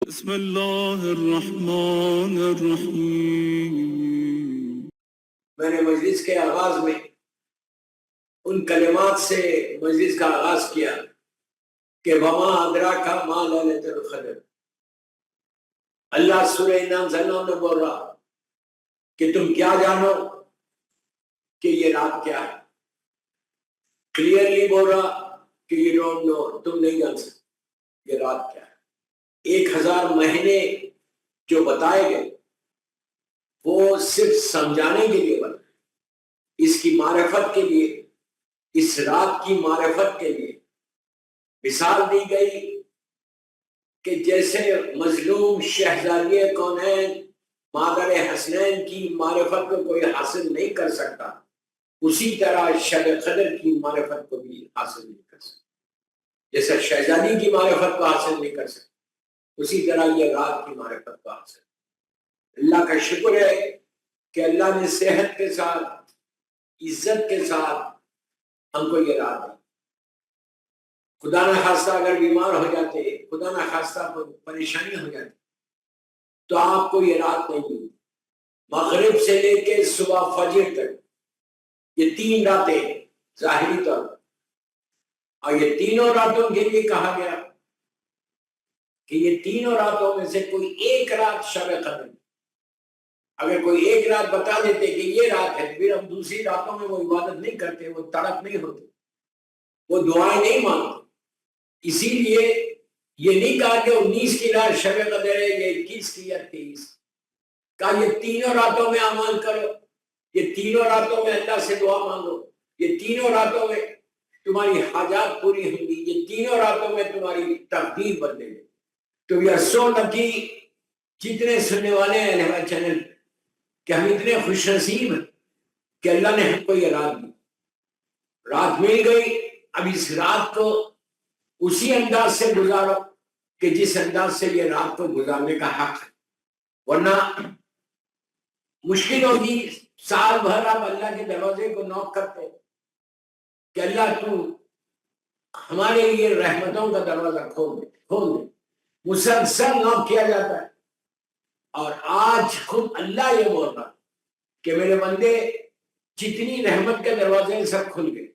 بسم اللہ الرحمن الرحیم۔ میں نے مجلس کے آغاز میں ان کلمات سے مجلس کا آغاز کیا کہ وما ادراک ما لیلۃ القدر۔ اللہ سورہ انا انزلناہ میں بول رہا کہ تم کیا جانو کہ یہ رات کیا ہے، کلیئرلی بول رہا کہ یہ ڈونٹ نو، تم نہیں جان سکتے یہ رات کیا ہے۔ 1000 مہینے جو بتائے گئے وہ صرف سمجھانے کے لیے بتائے، اس کی معرفت کے لیے، اس رات کی معرفت کے لیے مثال دی گئی کہ جیسے مظلوم شہزادی کونین مادر حسنین کی معرفت کو کوئی حاصل نہیں کر سکتا، اسی طرح شب قدر کی معرفت کو بھی حاصل نہیں کر سکتا۔ جیسا شہزادی کی معرفت کو حاصل نہیں کر سکتا، اسی طرح یہ رات کی معرفت کو حاصل۔ اللہ کا شکر ہے کہ اللہ نے صحت کے ساتھ، عزت کے ساتھ ہم کو یہ رات دی۔ خدا نہ خواستہ اگر بیمار ہو جاتے، خدا نہ خواستہ پریشانی ہو جاتی تو آپ کو یہ رات نہیں ملتی۔ مغرب سے لے کے صبح فجر تک یہ 3 راتیں ظاہری طور پر، اور یہ تینوں راتوں کے لیے کہا گیا کہ یہ تینوں راتوں میں سے کوئی ایک رات شب قدر۔ اگر کوئی ایک رات بتا دیتے کہ یہ رات ہے، پھر ہم دوسری راتوں میں وہ عبادت نہیں کرتے، وہ تڑپ نہیں ہوتے، وہ دعائیں نہیں مانگتے۔ اسی لیے یہ نہیں کہا کہ 19 کی رات شب قدر ہے، یہ 21 کی یا 23، کہا یہ تینوں راتوں میں اعمال کرو، یہ تینوں راتوں میں اللہ سے دعا مانگو، یہ تینوں راتوں میں تمہاری حاجات پوری ہوں گی، یہ تینوں راتوں میں تمہاری تقدیر بدلے گی۔ تو وی آر سو لکی، جتنے سننے والے ہیں الہوا چینل، کہ ہم اتنے خوش نصیب ہیں کہ اللہ نے ہم کو یہ رات دی، رات مل گئی۔ اب اس رات کو اسی انداز سے گزارو کہ جس انداز سے یہ رات کو گزارنے کا حق ہے، ورنہ مشکل ہوگی۔ سال بھر آپ اللہ کے دروازے کو نوک کرتے کہ اللہ تو ہمارے لیے رحمتوں کا دروازہ کھول دے، کھول دے، مسلسل نوک کیا جاتا ہے۔ اور آج خود اللہ یہ بول رہا کہ میرے بندے جتنی رحمت کے دروازے سب کھل گئے،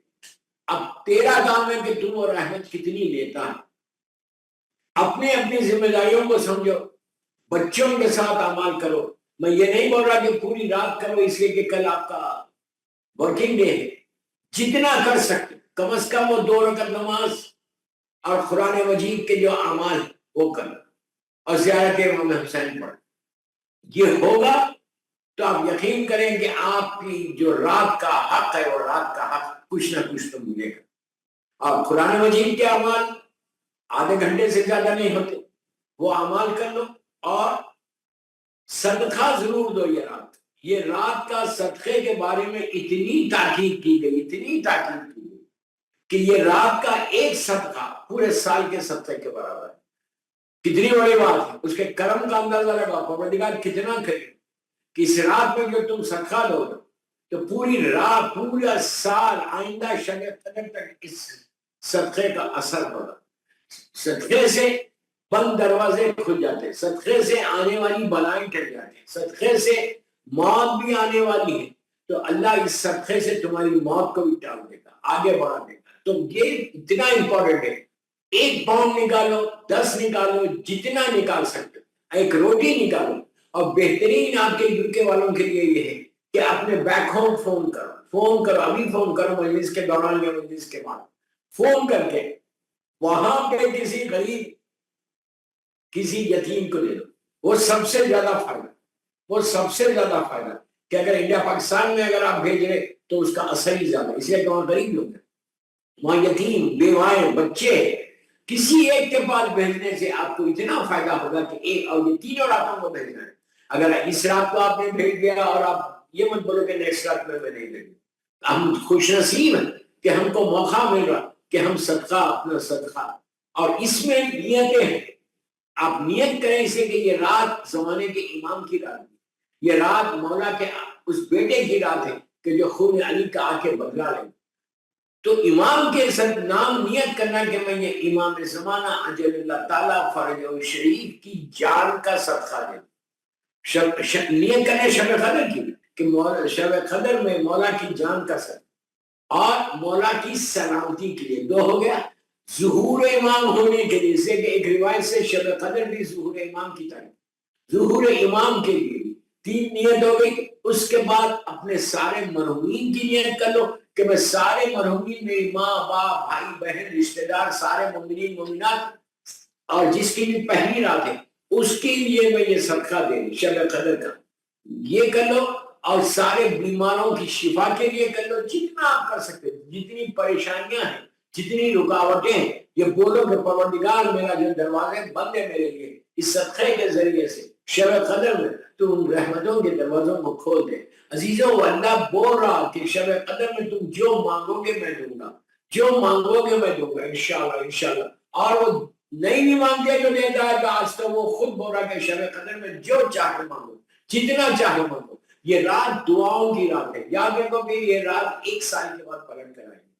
اب تیرا کام ہے کہ تم وہ رحمت کتنی لیتا ہے۔ اپنی ذمہ داریوں کو سمجھو، بچوں کے ساتھ اعمال کرو۔ میں یہ نہیں بول رہا کہ پوری رات کرو اس لیے کہ کل آپ کا ورکنگ ڈے ہے، جتنا کر سکتے کم از کم وہ 2 رکعت نماز اور قرآن مجید کے جو اعمال وہ کرو، اور زیارت امام حسین پڑھو۔ یہ ہوگا تو آپ یقین کریں کہ آپ کی جو رات کا حق ہے وہ رات کا حق کچھ نہ کچھ تو ملے گا۔ اور قرآن مجید کے اعمال آدھے گھنٹے سے زیادہ نہیں ہوتے، وہ اعمال کر لو، اور صدقہ ضرور دو۔ یہ رات کا صدقے کے بارے میں اتنی تاکید کی گئی، اتنی تاکید کی گئی کہ یہ رات کا ایک صدقہ پورے سال کے صدقے کے برابر ہے۔ کتنی بڑی بات ہے، اس کے کرم کا اندازہ لگا، پروردگار کتنا کرے کہ اس رات میں جو تم صدقہ دو تو پوری رات، پورا سال آئندہ شب قدر تک اس صدقے کا اثر ہوگا۔ صدقے سے بند دروازے کھل جاتے، صدقے سے آنے والی بلائیں ٹل جاتی، صدقے سے موت بھی آنے والی ہے تو اللہ اس صدقے سے تمہاری موت کو بھی ٹال دے گا، آگے بڑھا دے گا۔ تو یہ اتنا امپورٹنٹ ہے۔ 1 پاؤنڈ نکالو، 10 نکالو، جتنا نکال سکتے، ایک روٹی نکالو۔ اور بہترین آپ کے یوکے والوں کے لیے یہ ہے کہ اپنے بیک ہوم فون کرو، ابھی فون کرو، مجلس کے دوران یا مجلس کے بعد فون کر کے وہاں پہ کسی غریب، کسی یتیم کو دے دو۔ وہ سب سے زیادہ فائدہ کہ اگر انڈیا پاکستان میں اگر آپ بھیج رہے تو اس کا اثر ہی زیادہ، اس لیے کہ وہاں غریب لوگ ہیں، وہاں یتیم، بیوائیں، بچے، کسی ایک کے پاس بھیجنے سے آپ کو اتنا فائدہ ہوگا کہ ایک، اور یہ تینوں راتوں کو بھیجنا ہے۔ اگر اس رات کو آپ نے بھیج دیا اور آپ یہ مت بولو کہ نیکسٹ رات میں نہیں بھیجوں، ہم خوش نصیب ہیں کہ ہم کو موقع مل رہا کہ ہم صدقہ، اپنا صدقہ، اور اس میں نیتیں ہیں۔ آپ نیت کریں اسے کہ یہ رات زمانے کے امام کی رات ہے، یہ رات مولا کے اس بیٹے کی رات ہے کہ جو خون علی کا آ کے بدلا لے۔ تو امام کے ساتھ نام نیت کرنا کہ میں یہ امام زمانہ اجل اللہ تعالیٰ فرج شریف کی جان کا صدقہ دیں، نیت کریں شب قدر کی کہ شب قدر میں مولا کی جان کا صدقہ اور مولا کی سلامتی کے لیے۔ دو ہو گیا ظہور امام ہونے کے لیے، جیسے کہ ایک روایت سے شب قدر بھی ظہور امام کی طرح، ظہور امام کے لیے تین نیت ہو گئی۔ اس کے بعد اپنے سارے مرحومین کی نیت کر لو کہ میں سارے مرحومین، میری ماں باپ بھائی بہن رشتہ دار سارے مومنین مومنات، اور جس کی بھی پہلی رات ہے اس کے لیے میں یہ صدقہ دے دوں شب قدر کا، یہ کر لو۔ اور سارے بیماروں کی شفا کے لیے کر لو، جتنا آپ کر سکتے، جتنی پریشانیاں ہیں جتنی رکاوٹیں ہیں، یہ بولو کہ پروردگار میرا جو دروازے بند ہے میرے لیے، اس صدقے کے ذریعے سے شب قدر میں تو ان رحمتوں کے دروازوں کو کھول دے۔ عزیزوں، اللہ بول رہا کہ شب قدر میں تم جو مانگو گے میں دوں گا، جو مانگو گے میں دوں گا انشاءاللہ انشاءاللہ۔ اور وہ نہیں بھی مانگتے تو دیتا ہے، تو آج تو وہ خود بول رہا کہ شب قدر میں جو چاہے مانگو، جتنا چاہے مانگو۔ یہ رات دعاؤں کی رات ہے، یاد رکھو کہ یہ رات 1 سال کے بعد پلٹ کر آئے گی،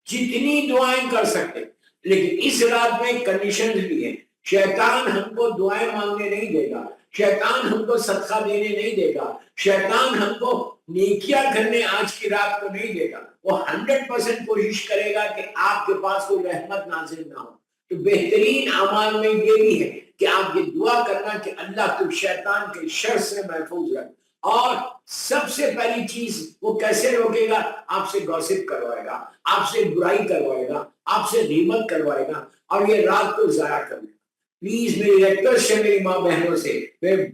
جتنی دعائیں کر سکتے۔ لیکن اس رات میں کنڈیشن بھی ہے، شیطان ہم کو دعائیں مانگنے نہیں دے گا، شیطان ہم کو صدقہ دینے نہیں دے گا، شیطان ہم کو نیکیاں کرنے آج کی رات کو نہیں دے گا۔ وہ 100% کوشش کرے گا کہ آپ کے پاس کوئی رحمت نازل نہ ہو۔ تو بہترین اعمال میں یہ بھی ہے کہ آپ یہ دعا کرنا کہ اللہ تو شیطان کے شر سے محفوظ رکھ۔ اور سب سے پہلی چیز وہ کیسے روکے گا؟ آپ سے گوسپ کروائے گا، آپ سے برائی کروائے گا، آپ سے غیبت کروائے گا، اور یہ رات کو ضائع کر دے گا۔ پلیز میری ریکویسٹ سے، میری ماں بہنوں سے، میرے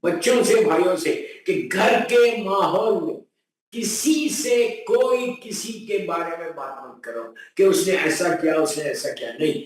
بچوں سے، بھائیوں سے، کہ گھر کے ماحول میں کسی سے کوئی کسی کے بارے میں بات مت کرو کہ اس نے ایسا کیا، اس نے ایسا کیا، نہیں۔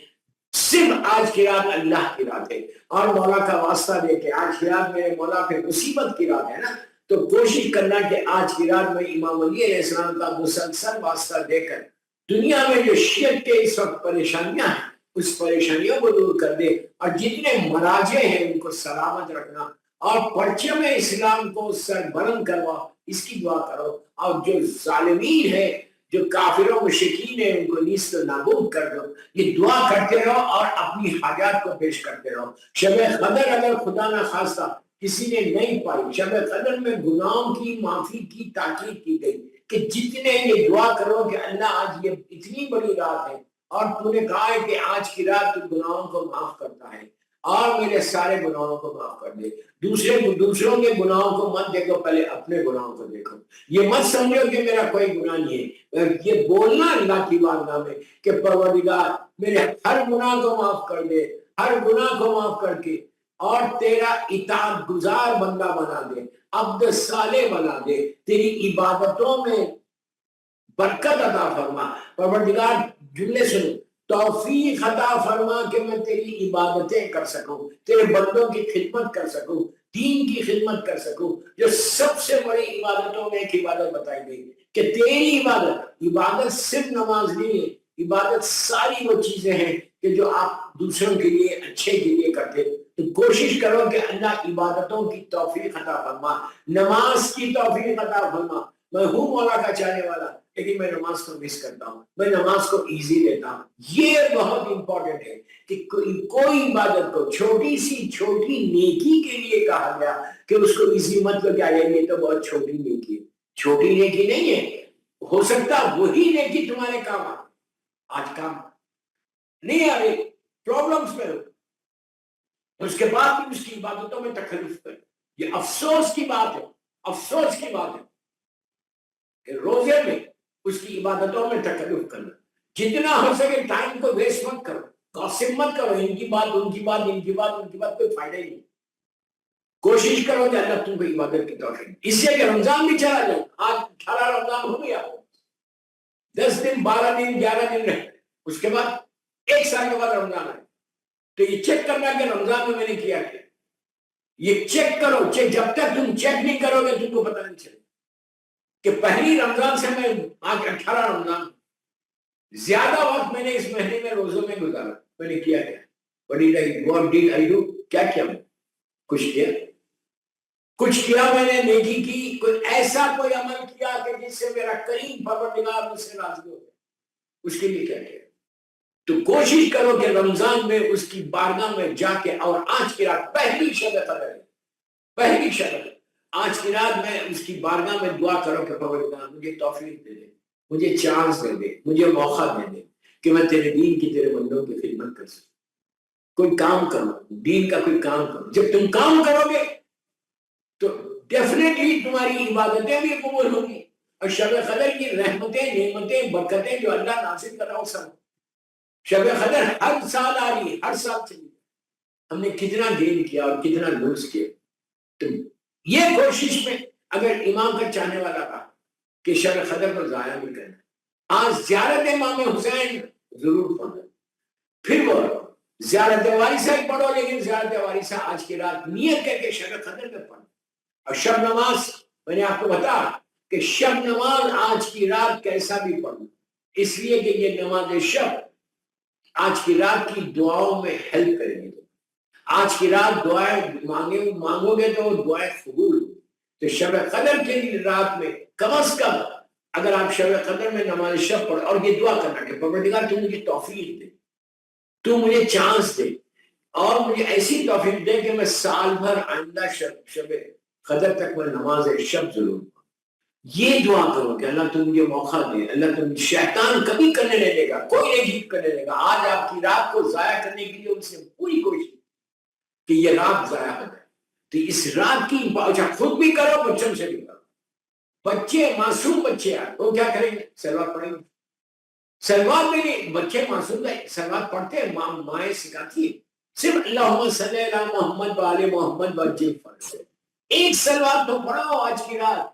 صرف آج کی رات اللہ کی رات ہے، اور مولا کا واسطہ دے کے آج کی رات میرے مولا پہ مصیبت کی رات ہے نا، تو کوشش کرنا کہ آج کی رات میں امام علی علیہ السلام کا مسلسل واسطہ دے کر دنیا میں جو شیعت کے اس وقت پریشانیاں ہیں اس پریشانیوں کو دور کر دے، اور جتنے مراجع ہیں ان کو سلامت رکھنا، اور پرچم اسلام کو سربلند کروا، اس کی دعا کرو۔ اور جو ظالمین ہیں، جو کافر و مشرکین ہیں، ان کو نیست و نابود کر دو۔ یہ دعا کرتے رہو اور اپنی حاجات کو پیش کرتے رہو۔ شب قدر اگر خدا نہ خواستہ کسی نے نہیں پائی، شب قدر میں گناہوں کی معافی کی تاکید کی گئی کہ جتنے یہ دعا کرو کہ اللہ آج یہ اتنی بڑی رات ہے، اور تو نے کہا ہے کہ آج کی رات تو گناہوں کو معاف کرتا ہے، اور میرے سارے گناہوں کو معاف کر دے۔ دوسروں کے گناہوں کو مت دیکھو، پہلے اپنے گناہوں کو دیکھو۔ یہ مت سمجھو کہ میرا کوئی گناہ نہیں ہے، یہ بولنا اللہ کی بارگاہ میں کہ پروردگار میرے ہر گناہ کو معاف کر دے، ہر گناہ کو معاف کر کے اور تیرا اطاعت گزار بندہ بنا دے، عبد صالح بنا دے، تیری عبادتوں میں برکت عطا فرما۔ پروردگار جملے سنو، توفیق عطا فرما کہ میں تیری عبادتیں کر سکوں، تیرے بندوں کی خدمت کر سکوں، دین کی خدمت کر سکوں۔ جو سب سے بڑی عبادتوں میں ایک عبادت بتائی گئی کہ تیری عبادت صرف نماز نہیں ہے، عبادت ساری وہ چیزیں ہیں کہ جو آپ دوسروں کے لیے اچھے کے لیے کرتے۔ تو کوشش کرو کہ اللہ عبادتوں کی توفیق عطا فرما، نماز کی توفیق عطا فرما۔ میں ہوں مولا کا چاہنے والا، لیکن میں نماز کو مس کرتا ہوں، میں نماز کو ایزی لیتا ہوں۔ یہ بہت امپورٹنٹ ہے کہ کوئی عبادت کو چھوٹی سی چھوٹی نیکی کے لیے کہا گیا کہ اس کو ایزی مت لو، کیا یہ تو بہت چھوٹی نیکی ہے۔ چھوٹی نیکی نہیں ہے، ہو سکتا وہی نیکی تمہارے کام آ، آج کام نہیں آ رہی، پرابلمس میں ہو، اس کے بعد بھی اس کی عبادتوں میں تکلیف کرے۔ یہ افسوس کی بات ہے، افسوس کی بات ہے کہ روزے میں اس کی عبادتوں میں تکلف کرنا۔ جتنا ہو سکے ٹائم کو ویسٹ مت کرو، گوسپ مت کرو، ان کی بات ان کی بات ان کی بات ان کی بات، کوئی فائدہ ہی نہیں۔ کوشش کرو کہ اللہ تم کو عبادت کی توفیق، اس سے کہ رمضان بھی چلا جائے۔ آج 18 رمضان ہو گیا، 10 دن 12 دن 11 دن رہے، اس کے بعد 1 سال کے بعد رمضان آئے، تو یہ چیک کرنا کہ رمضان میں نے کیا کیا، یہ چیک کرو۔ جب تک تم چیک نہیں کرو گے تم کو پتہ نہیں چلے کہ پہلی رمضان سے میں آج 18 رمضان، زیادہ وقت میں نے اس مہینے میں روزوں میں گزارا۔ میں نے کیا کیا؟ What did I do؟ کیا کیا میں؟ کچھ کیا میں نے، نیکی کی، کوئی ایسا کوئی عمل کیا کہ جس سے میرا کریم پروردگار مجھ سے راضی ہو گیا۔ اس کے لیے کیا کیا؟ تو کوشش کرو کہ رمضان میں اس کی بارگاہ میں جا کے، اور آج کی رات پہلی شب قدر ہے، پہلی شب، آج کی رات میں اس کی بارگاہ میں دعا کرو کہ پروردگار مجھے توفیق دے دے، مجھے چانس دے دے، مجھے موقع دے دے کہ میں تیرے دین کی، تیرے بندوں کی خدمت کر سکوں، کوئی کام کرو، دین کا کوئی کام کرو۔ جب تم کام کرو گے تو ڈیفینیٹلی تمہاری عبادتیں بھی قبول ہوں گی، اور شب قدر کی رحمتیں، نعمتیں، برکتیں جو اللہ نازل کر رہا ہو سب۔ شب قدر ہر سال آ رہی ہے، ہر سال چلی، ہم نے کتنا گین کیا اور کتنا لوز کیا۔ تو یہ کوشش میں اگر امام کا چاہنے والا تھا کہ شب قدر پر ضائع نہیں کرنا، آج زیارت امام حسین ضرور پڑھو، پھر وہ زیارت وارثہ ہی پڑھو، لیکن زیارت وارثہ آج کی رات نیت کر کے شب قدر میں پڑھو۔ اور شب نماز میں نے آپ کو بتا کہ شب نماز آج کی رات کیسا بھی پڑھو، اس لیے کہ یہ نماز شب آج کی رات کی دعاؤں میں ہیلپ کریں گے۔ آج کی رات دعائیں مانگو گے تو دعائیں قبول۔ تو شب قدر کی رات میں کم از کم اگر آپ شب قدر میں نماز شب پڑھو اور یہ دعا کرنا کہ پروردگار تو مجھے توفیق دے، تو مجھے چانس دے، اور مجھے ایسی توفیق دے کہ میں سال بھر آئندہ شب قدر تک میں نماز شب ضرور پڑھوں۔ یہ دعا کرو کہ اللہ تم مجھے موقع دے، اللہ تم، شیطان کبھی کرنے نہیں دے گا، کوئی نہیں جیت کرنے دے گا۔ آج آپ کی رات کو ضائع کرنے کے لیے ان سے پوری کوشش کہ یہ رات ضائع ہو جائے۔ تو اس رات کی خود بھی کرو، بچوں سے بھی کرو۔ بچے، معصوم بچے آئے وہ کیا کریں گے؟ سلوات پڑھیں گے۔ سلوات میں نہیں، بچے معصوم ہے، سلوات پڑھتے ہیں، مائیں سکھاتی ہے، صرف اللہم صلی علی محمد وآل محمد وجہ فرض ہے۔ ایک سلوات تو پڑھو آج کی رات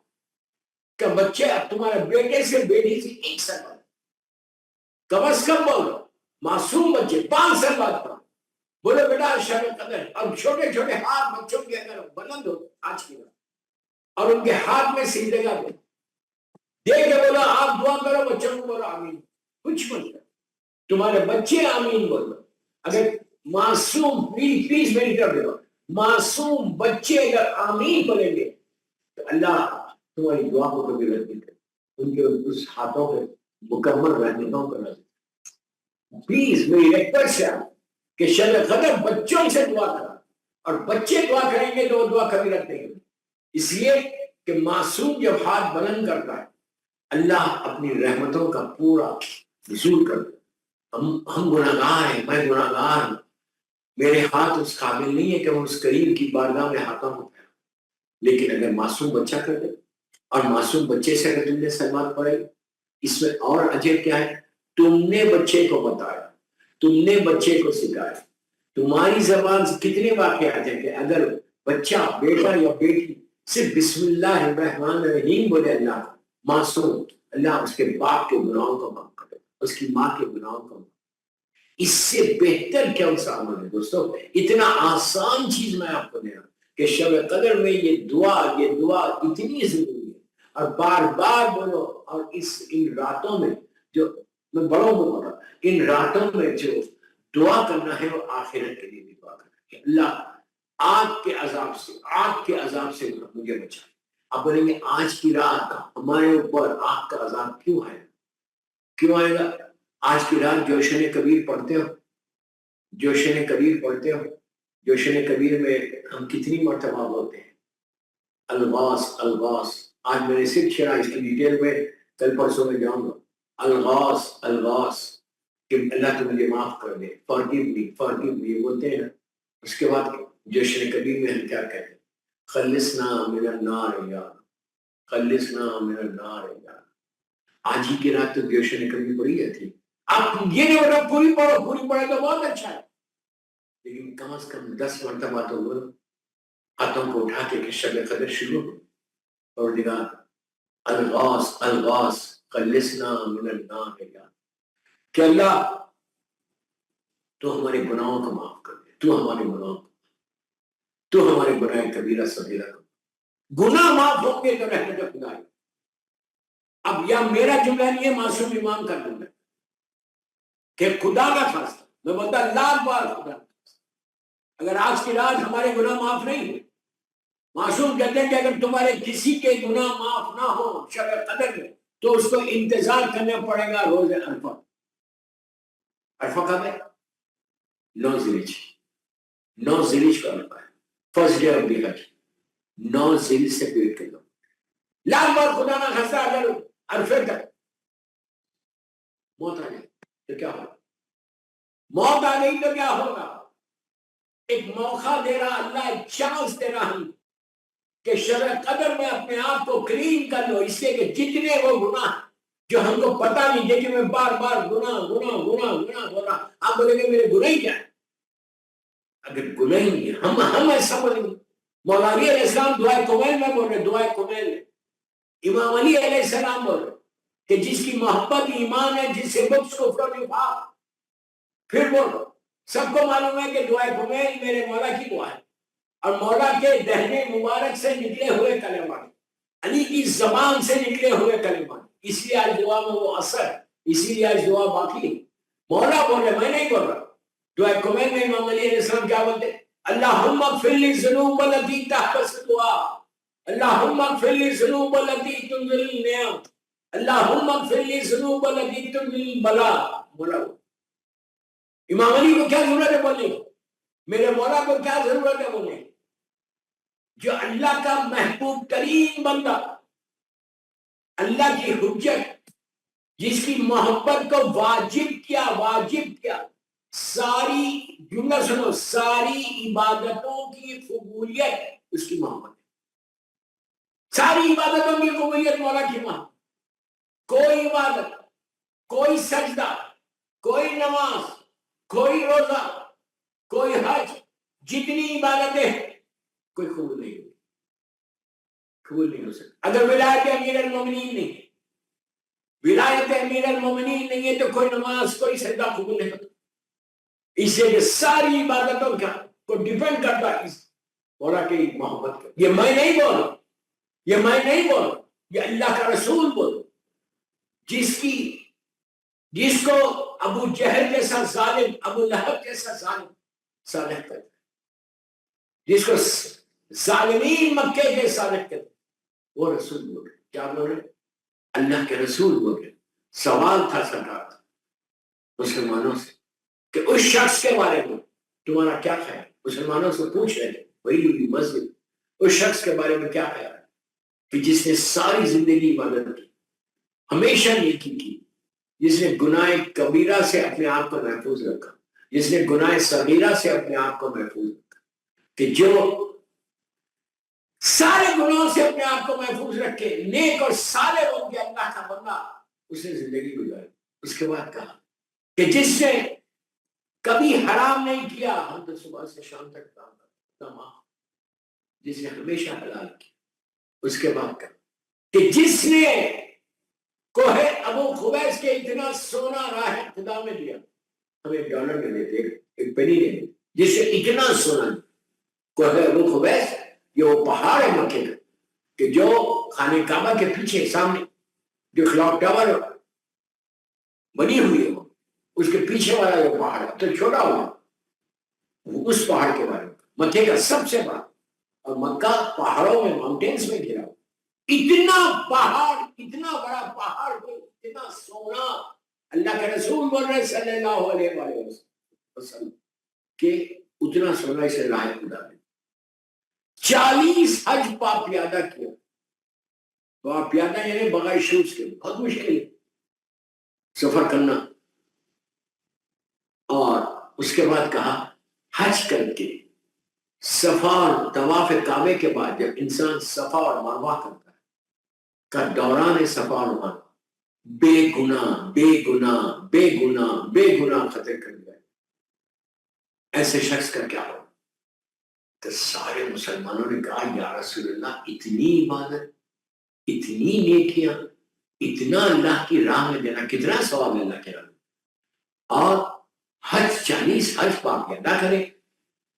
کہ بچے، اب تمہارے بیٹے سے بیٹی سے ایک سلوات کم از کم بولو۔ معصوم بچے 5 سلوات پڑھو، بولو بیٹا شب قدر، اب چھوٹے چھوٹے ہاتھ بچوں کے اگر بلند ہو آج کی رات، اور ان کے ہاتھ میں سجدے کا دے کے بولو، آپ دعا کرو، بچوں کو بولو آمین، کچھ مت کرو، تمہارے بچے آمین بولو۔ اگر معصوم، پلیز میری طرف دیکھو، معصوم بچے اگر آمین بولیں گے تو اللہ تمہاری دعا کو کبھی رد نہیں کرے، ان کے اس ہاتھوں پہ مکمل رحمتوں کا نظر۔ پلیز میری ریکویسٹ ہے کہ شب قدر بچوں سے دعا کرا، اور بچے دعا کریں گے تو وہ دعا کبھی رد نہیں کرے، اس لیے کہ معصوم جب ہاتھ بلند کرتا ہے اللہ اپنی رحمتوں کا پورا نزول کرتا ہے۔ ہم گناہگار ہیں، میں گناہگار ہوں، میرے ہاتھ اس قابل نہیں ہے کہ وہ اس کریم کی بارگاہ میں ہاتھوں کو پھیلاؤں، لیکن اگر معصوم بچہ کر دے، اور معصوم بچے سے اگر تم نے سلوات پڑھائی، اس میں اور عجب کیا ہے، تم نے بچے کو بتایا، تم نے بچے کو سکھایا۔ تمہاری زبان سے کتنے واقعات ہیں کہ اگر بچہ، بیٹا یا بیٹی صرف بسم اللہ الرحمن الرحیم بولے اللہ کو، معصوم، اللہ اس کے باپ کے گناہوں کو معاف کرے، اس کی ماں کے گناہوں کو معاف کرے۔ اس سے بہتر کیا ان سا عمل ہے دوستو؟ اتنا آسان چیز میں آپ کو دے رہا ہوں کہ شب قدر میں یہ دعا اتنی ضروری ہے، اور بار بار بولو۔ اور ان راتوں میں جو میں بڑوں کو بول رہا ہوں، ان راتوں میں جو دعا کرنا ہے وہ آخرت کے لیے بھی دعا کرنا ہے۔ اللہ آگ کے عذاب سے مجھے بچا۔ اب بولیں گے آج کی رات ہمارے اوپر آگ کا عذاب کیوں ہے؟ کیوں آئے گا؟ آج کی رات جوشن کبیر پڑھتے ہو؟ جوشن کبیر پڑھتے ہو؟ جوشن کبیر میں ہم کتنی مرتبہ بولتے ہیں الغاث الغاث؟ آج میں نے صرف چھڑا، اس کی ڈیٹیل میں کل پرسوں میں جاؤں گا۔ الغاث الغاث کہ اللہ تو مجھے معاف کر دے، forgive me بولتے ہیں نا۔ اس کے بعد جوشن کبیر میں ہم کیا کہتے ہیں؟ خلصنا من النار یا خلصنا من النار یا۔ آج ہی کی رات تو جوشن کبیر پڑھی ہے تھی۔ آپ یہ نہیں بولو پوری پڑھے تو بہت اچھا ہے، لیکن کم از کم 10 مرتبہ تو بولو، ہاتھوں کو اٹھا کے کہ شب قدر شروع ہو، اور دیکھا الغاث الغاث خلصنا من النار یا، کہ اللہ تو ہمارے گناہوں کو معاف کر دے، تو ہمارے گناہوں کو، تو ہمارے گناہ کبیرہ صغیرہ کو، گناہ معاف ہوں گے تو رحمت خدا ہے۔ اب یا میرا جملہ نہیں ہے، معصوم امام کا جملہ کہ خدا کا فیصلہ، میں بولتا لاکھ بار خدا کا فیصلہ۔ اگر آج کی رات ہمارے گناہ معاف نہیں ہوئے، معصوم کہتے ہیں کہ اگر تمہارے کسی کے گناہ معاف نہ ہو شب قدر میں تو اس کو انتظار کرنا پڑے گا روز عرفہ۔ عرفہ کب ہے؟ 9 ذیلحج، 9 ذیلحج کا عرفہ ہے، فرسٹ ڈے آف دی حج، 9 ذیلحج سے پیٹ کے دو لاکھ بار خدا نہ خستہ اگر عرفے تک موت آ جائے تو کیا ہوگا؟ موت آ گئی تو کیا ہوگا؟ ایک موقع دے رہا اللہ، ایک چانس دے رہا ہم کہ شب قدر میں اپنے آپ کو کلین کر لو، اس لیے کہ جتنے وہ گناہ جو ہم کو پتہ نہیں، دیکھیں میں بار بار گناہ گناہ گناہ گناہ ہو رہا، آپ بولیں گے میرے گناہ ہی کیا ہے؟ اگر گناہ ہی نہیں ہم ایسا بولیں گے. مولا علی علیہ السلام دعائے کمیل میں بول رہے، دعائے کمیل میں امام علی علیہ السلام بول رہے کہ جس کی محبت ایمان ہے، جس سے بخش کو فرو نفاق. پھر بولو، سب کو معلوم ہے کہ دعائے کمیل میرے مولا کی دعا ہے، اور مولا کے دہنے مبارک سے نکلے ہوئے کلمات، علی کی زبان سے نکلے ہوئے کلمات، اس لیے آج دعا میں وہ اثر، اسی لیے آج دعا باقی. مولا بول رہے، میں نہیں بول رہا. دعائے کمیل میں امام علی علیہ السلام کیا بولتے؟ اللہم اغفر لی الذنوب التي تحبس الدعاء، اللہم اغفر لی الذنوب التي تنزل النعم، اللہم اغفر لی الذنوب التي تنزل البلاء. مولا امام علی کو کیا ضرورت ہے بولنے کی؟ میرے مولا کو کیا ضرورت ہے بولنے کی؟ جو اللہ کا محبوب ترین بندہ، اللہ کی حجت، جس کی محبت کو واجب کیا، ساری جملہ سنو، ساری عبادتوں کی قبولیت اس کی محبت ہے. ساری عبادتوں کی قبولیت مولا کی محبت. کوئی عبادت، کوئی سجدہ، کوئی نماز، کوئی روزہ، کوئی حج، جتنی عبادتیں ہیں کوئی قبول نہیں ہوگی، قبول نہیں ہو سکتا اگر ولایت امیر المومنین نہیں ہے. ولایت امیر المومنین نہیں ہے تو کوئی نماز، کوئی سجدہ قبول نہیں ہوتا. اس لیے کہ ساری عبادتوں کا کو ڈیپینڈ کرتا ہے اس مولا کی محبت کا. یہ میں نہیں بول رہا، یہ میں نہیں بول رہا، یہ اللہ کا رسول بول، جس کو ابو جہل جیسا ظالم، ابو لہب جیسا ظالم صالح کرتا ہے، جس کو ظالمین مکے کے صالح کرتے، وہ رسول بول رہے. کیا بول رہے؟ اللہ کے رسول بول رہے. سوال تھا سرکار مسلمانوں سے کہ اس شخص کے بارے میں تمہارا کیا خیال ہے؟ مسلمانوں سے پوچھ رہے تھے وہی مسجد، اس شخص کے بارے میں کیا خیال ہے کہ جس نے ساری زندگی عبادت کی، ہمیشہ نیکی کی، جس نے گناہ کبیرہ سے اپنے آپ کو محفوظ رکھا، جس نے گناہ صغیرہ سے اپنے آپ کو محفوظ رکھا، کہ جو سارے گناہوں سے اپنے آپ کو محفوظ رکھے، نیک اور صالح بن کے اللہ کا بندہ، اس نے زندگی گزاری. اس کے بعد کہا کہ جس نے کبھی حرام نہیں کیا، ہم تو صبح سے شام تک کام کرتے، جس نے ہمیشہ حلال کیا. اس کے بعد کہا کہ جس نے کوہ ابو خبیث کے اتنا سونا راہ خدا میں دیا، ہمیں $1 نہیں دیتے، ایک پینی نہیں دیتے، جس نے اتنا سونا کوہ ابو خبیث، یہ وہ پہاڑ ہے مکے کا کہ جو خانہ کعبہ کے پیچھے سامنے جو کلاک ٹاور بنی ہوئی ہے، اس کے پیچھے والا جو پہاڑ ہے تو چھوٹا ہوا، اس پہاڑ کے بارے میں مکے کا سب سے بڑا، اور مکہ پہاڑوں میں ماؤنٹینز میں گھرا ہوا، اتنا پہاڑ، اتنا بڑا پہاڑ کو اتنا سونا. اللہ کے رسول بول رہے صلی اللہ علیہ وسلم کہ اتنا سونا اسے راہ خدا نے 40 حج پا پیادہ کیا. پا پیادہ یعنی بغیر شوز کے، بہت مشکل ہے سفر کرنا. اور اس کے بعد کہا حج کر کے صفا اور طواف کعبے کے بعد جب انسان صفا اور مروہ کرتا ہے کا دوران صفا اور مروہ بے گناہ بے گناہ بے گناہ بے گناہ خطے کر گئے. ایسے شخص کا کیا ہو؟ تو سارے مسلمانوں نے کہا یا رسول اللہ، اتنی عبادت، اتنی نیکیاں، اتنا اللہ کی راہ میں دینا، کتنا ثواب اللہ کے راہ میں، اور حج 40 حج پاک ادا کرے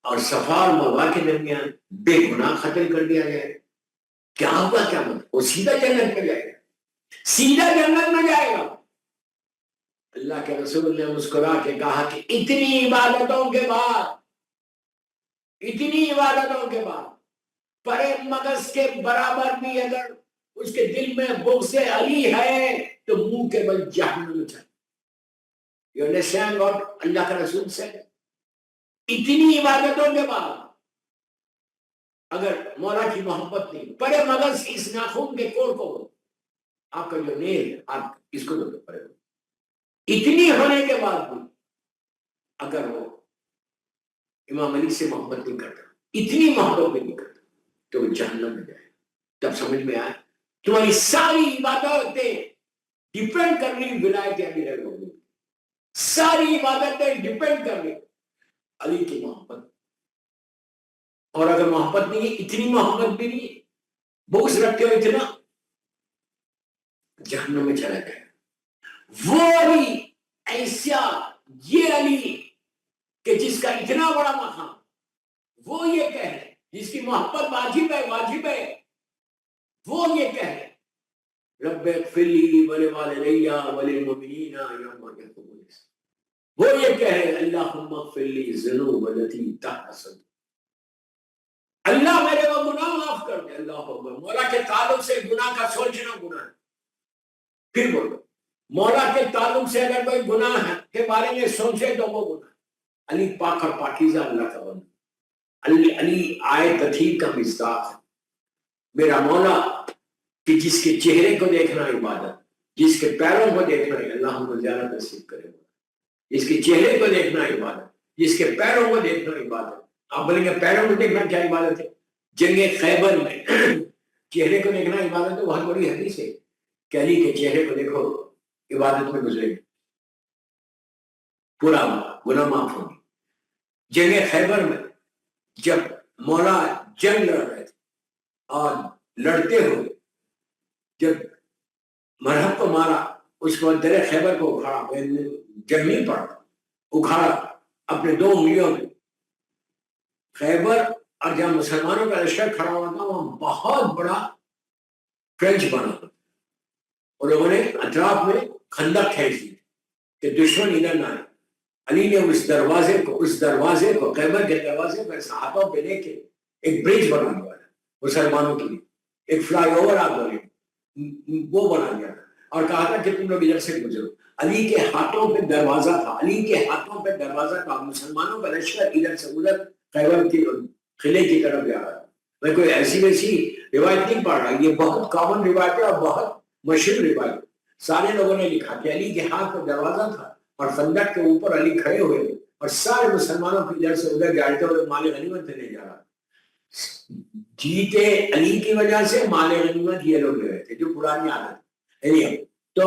اور صفا اور مروہ کے درمیان بے گناہ قتل کر دیا جائے، کیا ہوگا؟ کیا مطلب؟ وہ سیدھا جنت میں جائے گا، سیدھا جنت میں جائے گا. اللہ کے رسول نے مسکرا کے کہا کہ اتنی عبادتوں کے بعد، اتنی عبادتوں کے بعد پرے مغز کے برابر بھی اگر اس کے دل میں بغض علی ہے تو منہ کے بل جہنم میں چل. You understand what اللہ کا رسول سے اتنی عبادتوں کے بعد اگر مولا کی محبت نہیں پڑے مغز اس ناخن کے کوڑ کو آپ کا جو نیل ہے آپ اس کو تو پڑے اتنی ہونے کے بعد بھی اگر وہ امام علی سے محبت نہیں کرتا اتنی محبت بھی نہیں کرتا تو وہ جہنم میں جائے. تب سمجھ میں آیا تمہاری ساری عبادتیں ڈیپینڈ کر رہی ولایت امیر المومنین ساری عبادتیں ڈیپینڈ کر رہی علی کی محبت. اور اگر محبت نہیں ہے اتنی محبت بھی نہیں بغض رکھتے ہو اتنا جہنم میں چلا جائے. وہ علی ایسا یہ علی کہ جس کا اتنا بڑا مقام وہ یہ کہہ رہے جس کی محبت واجب ہے وہ یہ کہہ رہے رب اغفر لی ولوالدی وللمؤمنین یوم یقوم الحساب. وہ یہ کہہ رہے اللہم اغفر لی الذنوب التي تحت صدری اللہ میرے وہ گناہ معاف کر دے. اللہ اکبر. مولا کے تعلق سے گناہ کا سوچنا گناہ ہے. پھر بولو مولا کے تعلق سے اگر کوئی گناہ ہے کے بارے میں سوچے تو وہ گناہ. علی پاک اور پاکیزہ اللہ کا بندہ علی آیت تطہیر کا مصداق ہے. میرا مولا کہ جس کے چہرے کو دیکھنا عبادت جس کے پیروں کو دیکھنا ہے اللہ ہم کو زیادہ نصیب کرے. جس کے چہرے کو دیکھنا عبادت جس کے پیروں کو دیکھنا عبادت. آپ بولیں گے پیروں کو دیکھنا کیا عبادت ہے؟ جنگ خیبر میں چہرے کو دیکھنا عبادت ہے. بہت بڑی حدیث ہے کہ علی کے چہرے کو دیکھو عبادت میں گزرے گا پورا گناہ معاف ہوگی. جنگ خیبر میں جب مولا جنگ لڑ رہے تھے اور لڑتے ہوئے جب مرحب کو مارا اس کو در خیبر کو اکھاڑا جنگ نہیں پڑا اکھاڑا اپنے دو انگلیوں میں. خیبر اور جہاں مسلمانوں کا لشکر کھڑا ہوا تھا وہاں بہت بڑا ٹرنچ بنا اور لوگوں نے اطراف میں خندق کھینچ دی کہ دشمن ادھر نہ آئے. علی نے اس دروازے کو خیبر کے دروازے کو ہاتھوں پہ لے کے ایک برج بنا دیا مسلمانوں کے لیے ایک فلائی اوور آپ بولے وہ بنا دیا تھا اور کہا تھا کہ تم لوگ ادھر سے گزرو. علی کے ہاتھوں پہ دروازہ تھا علی کے ہاتھوں پہ دروازہ تھا. مسلمانوں کا لشکر ادھر سے ادھر خیبر کی قلعے کی طرف جا رہا ہے. میں کوئی ایسی ویسی روایت نہیں پڑھ رہا یہ بہت کامن روایت ہے اور بہت مشہور روایت. سارے لوگوں نے لکھا کہ علی کے ہاتھ پہ دروازہ تھا اور خندق کے اوپر علی کھڑے ہوئے تھے اور سارے مسلمانوں کو ادھر سے ادھر جاتے ہوئے مال غنیمت لے جا رہا. جیتے علی کی وجہ سے مال غنیمت یہ لوگ لے رہے تھے جو پرانی عادت ہے. تو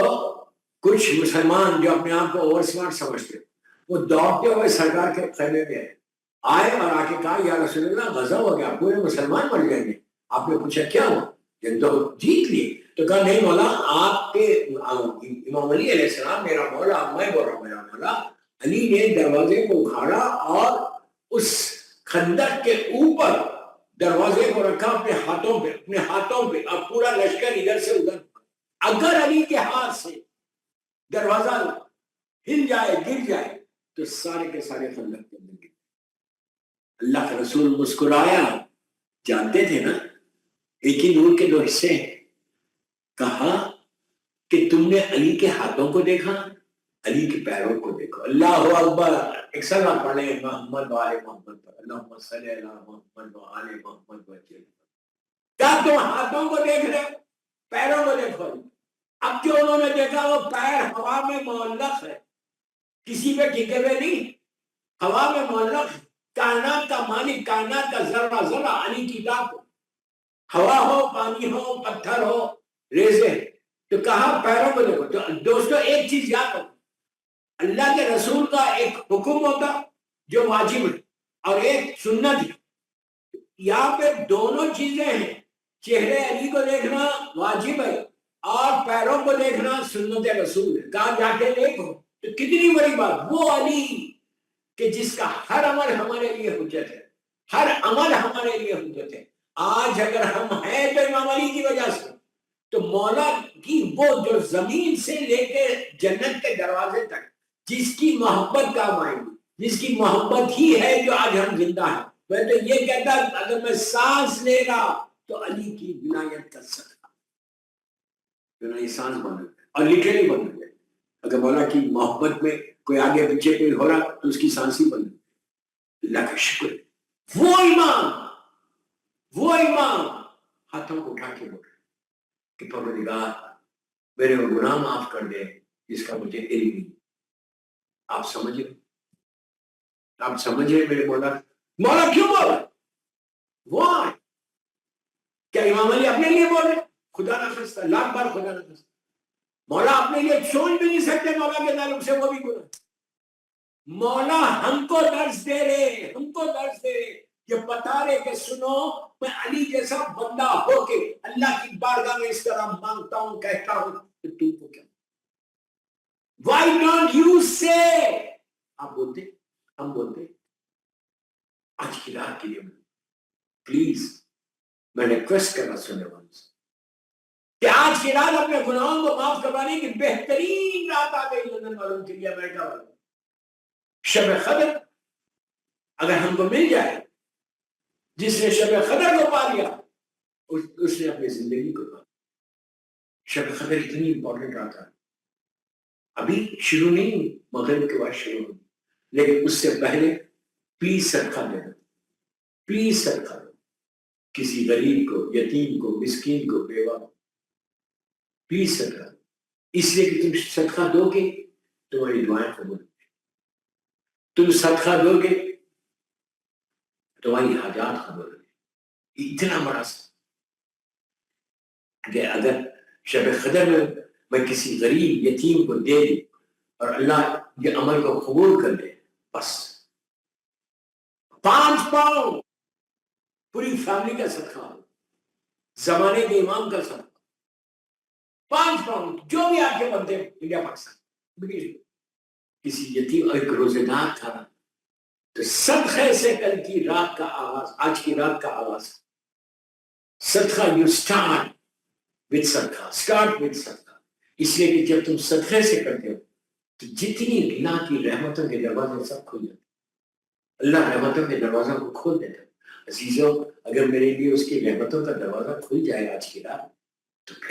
کچھ مسلمان جو اپنے آپ کو اوور سمارٹ سمجھتے وہ دوڑتے ہوئے سرکار کے خیمے میں آئے اور آ کے کہا یا رسول اللہ غزہ ہو گیا پورے مسلمان مر جائیں گے. آپ نے پوچھا کیا ہوا جب تو جیت لیے تو کہا نہیں مولا آپ کے امام علی علیہ السلام میرا مولا میں بول رہا ہوں میرا مولا علی نے دروازے کو اکھاڑا اور اس خندق کے اوپر دروازے کو رکھا اپنے ہاتھوں پہ اور پورا لشکر ادھر سے ادھر. اگر علی کے ہاتھ سے دروازہ ہل جائے گر جائے تو سارے کے سارے خندق کے اندر گر. اللہ کا رسول مسکرایا جانتے تھے نا ایک ہی نور کے دو حصے ہیں. کہا کہ تم نے علی کے ہاتھوں کو دیکھا علی کے پیروں کو دیکھو. اللہ اکبر. ایک سلام پڑھیں محمد و آل محمد پر اللہم صلی علی محمد و آل محمد وجل. کیا تم ہاتھوں کو دیکھ رہے پیروں کو دیکھو. اب جو انہوں نے دیکھا وہ پیر ہوا میں معلق ہے کسی پہ ٹکے ہوئے نہیں ہوا میں معلق. کائنات کا مالک کائنات کا ذرہ ذرہ علی کی ذات ہوا ہو پانی ہو پتھر ہو ریزے تو کہا پیروں کو دیکھو. تو دوستو ایک چیز یاد رکھو اللہ کے رسول کا ایک حکم ہوتا جو واجب ہے اور ایک سنت ہے. یہاں پہ دونوں چیزیں ہیں. چہرے علی کو دیکھنا واجب ہے اور پیروں کو دیکھنا سنت رسول ہے. کہاں جا کے دیکھو تو کتنی بڑی بات. وہ علی کہ جس کا ہر عمل ہمارے لیے حجت ہے ہر عمل ہمارے لیے حجت ہے. آج اگر ہم ہیں تو امام علی کی وجہ سے. تو مولا کی وہ جو زمین سے لے کے جنت کے دروازے تک جس کی محبت کام آئے گی جس کی محبت ہی ہے جو آج ہم زندہ ہیں. میں تو یہ کہتا اگر میں سانس لے رہا تو علی کی ولایت کا صدقہ. سانس بند ہو گئے اور لٹرلی بند ہو گئے. اگر مولا کی محبت میں کوئی آگے پیچھے کوئی ہو رہا تو اس کی سانسی بند. اللہ کا شکر. وہ ایمان ہاتھوں کو اٹھا کے بول کہ پروردگار میرے گناہ معاف کر دے جس کا مجھے علم نہیں. آپ سمجھے میرے مولا کیوں بولا؟ وہ کیا امام علی اپنے لیے بول رہے؟ خدا نہ خستہ، لاکھ بار خدا نہ خستہ. مولا اپنے لیے سوچ بھی نہیں سکتے مولا کے تعلق سے وہ بھی گناہ. مولا ہم کو درس دے رہے یہ بتا رہے کہ سنو میں علی جیسا بندہ ہو کے اللہ کی بارگاہ میں اس طرح مانگتا ہوں کہتا ہوں کہ تم کو کیا. Why don't you say؟ آپ بولتے، ہم بولتے. آج کی رات کے لیے پلیز میں ریکویسٹ کر رہا سننے والوں سے کہ آج کی رات اپنے گناہوں کو معاف کروانے کی بہترین رات آ گئی لندن والوں کے لیے، امریکہ والوں. شب قدر اگر ہم کو مل جائے، جس نے شب قدر کو پا لیا اس نے اپنی زندگی کو پا لیا. شب قدر اتنی امپورٹنٹ رات ہے. ابھی شروع نہیں، مغرب کے بعد شروع ہوگی، لیکن اس سے پہلے پلیز صدقہ دے دو، پلیز صدقہ دو کسی غریب کو، یتیم کو، مسکین کو، بیوہ کو. پلیز صدقہ دو، اس لیے کہ تم صدقہ دو گے تمہاری دعائیں قبول ہوں گی. تم صدقہ دو گے تمہاری حاجات قبول ہوں گی. اتنا بڑا کہ اگر شب قدر میں کسی غریب یتیم کو دے دوں اور اللہ یہ عمل کو قبول کر لے، بس 5 پاؤنڈ پوری فیملی کا صدقہ، زمانے کے امام کا صدقہ. 5 پاؤنڈ جو بھی آپ کے بنتے انڈیا پاکستان. کسی یتیم ایک روزے دار تھا تو صدقے سے کل کی رات کا آغاز، آج کی رات کا آغاز. صدقہ یو اسٹارٹ وتھ صدقہ، اسٹارٹ وتھ صدقہ. اس لیے کہ جب تم صدقے سے کرتے ہو تو جتنی اللہ کی رحمتوں کے دروازے سب کھل جاتے. اللہ رحمتوں کے دروازوں کو کھول دیتا. عزیزوں اگر میرے لیے اس کی رحمتوں کا دروازہ کھل جائے آج کی رات تو پھر